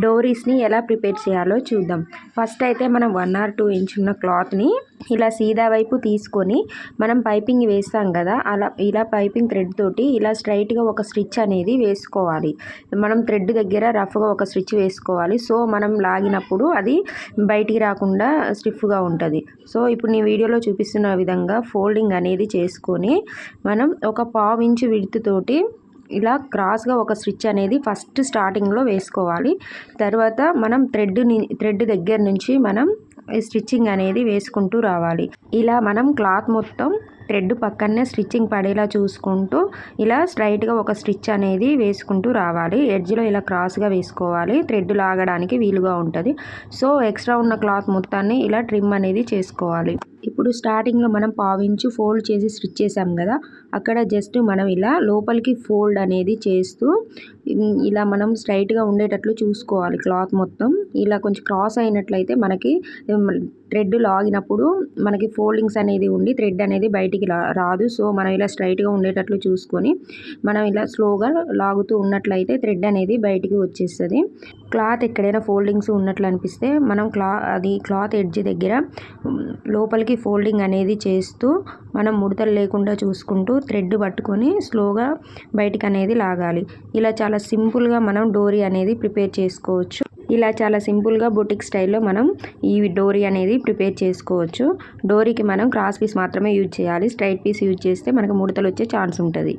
డోరీస్ని ఎలా ప్రిపేర్ చేయాలో చూద్దాం. ఫస్ట్ అయితే మనం 1 or 2 ఇంచ్ ఉన్న క్లాత్ని ఇలా సీదా వైపు తీసుకొని మనం పైపింగ్ వేస్తాం కదా, ఇలా పైపింగ్ థ్రెడ్ తోటి ఇలా స్ట్రైట్గా ఒక స్టిచ్ అనేది వేసుకోవాలి. మనం థ్రెడ్ దగ్గర రఫ్గా ఒక స్టిచ్ వేసుకోవాలి. సో మనం లాగినప్పుడు అది బయటికి రాకుండా స్టిఫ్గా ఉంటుంది. సో ఇప్పుడు నేను వీడియోలో చూపిస్తున్న విధంగా ఫోల్డింగ్ అనేది చేసుకొని మనం ఒక 1/2 ఇంచ్ విడ్త్ తోటి ఇలా క్రాస్గా ఒక స్టిచ్ అనేది ఫస్ట్ స్టార్టింగ్లో వేసుకోవాలి. తర్వాత మనం థ్రెడ్ దగ్గర నుంచి మనం స్టిచ్చింగ్ అనేది వేసుకుంటూ రావాలి. ఇలా మనం క్లాత్ మొత్తం థ్రెడ్ పక్కనే స్టిచ్చింగ్ పడేలా చూసుకుంటూ ఇలా స్ట్రైట్గా ఒక స్టిచ్ అనేది వేసుకుంటూ రావాలి. ఎడ్జ్లో ఇలా క్రాస్గా వేసుకోవాలి, థ్రెడ్ లాగడానికి వీలుగా ఉంటుంది. సో ఎక్స్ట్రా ఉన్న క్లాత్ మొత్తాన్ని ఇలా ట్రిమ్ అనేది చేసుకోవాలి. ఇప్పుడు స్టార్టింగ్లో మనం 1/2 ఇంచ్ ఫోల్డ్ చేసి స్టిచ్ చేసాం కదా, అక్కడ జస్ట్ మనం ఇలా లోపలికి ఫోల్డ్ అనేది చేస్తూ ఇలా మనం స్ట్రైట్గా ఉండేటట్లు చూసుకోవాలి. క్లాత్ మొత్తం ఇలా కొంచెం క్రాస్ అయినట్లయితే మనకి థ్రెడ్ లాగినప్పుడు మనకి ఫోల్డింగ్స్ అనేది ఉండి థ్రెడ్ అనేది బయటికి రాదు. సో మనం ఇలా స్ట్రైట్గా ఉండేటట్లు చూసుకొని మనం ఇలా స్లోగా లాగుతూ ఉన్నట్లయితే థ్రెడ్ అనేది బయటికి వచ్చేస్తుంది. క్లాత్ ఎక్కడైనా ఫోల్డింగ్స్ ఉన్నట్లు అనిపిస్తే మనం క్లాత్ ఎడ్జ్ దగ్గర లోపలికి ఫోల్డింగ్ అనేది చేస్తూ మనం ముడతలు లేకుండా చూసుకుంటూ థ్రెడ్ పట్టుకొని స్లోగా బయటికి అనేది లాగాలి. ఇలా చాలా సింపుల్గా మనం డోరీ అనేది ప్రిపేర్ చేసుకోవచ్చు. ఇలా చాలా సింపుల్గా బొటిక్ స్టైల్లో మనం ఈ డోరీ అనేది ప్రిపేర్ చేసుకోవచ్చు. డోరీకి మనం క్రాస్ పీస్ మాత్రమే యూజ్ చేయాలి. స్ట్రైట్ పీస్ యూజ్ చేస్తే మనకు ముడతలు వచ్చే ఛాన్స్ ఉంటుంది.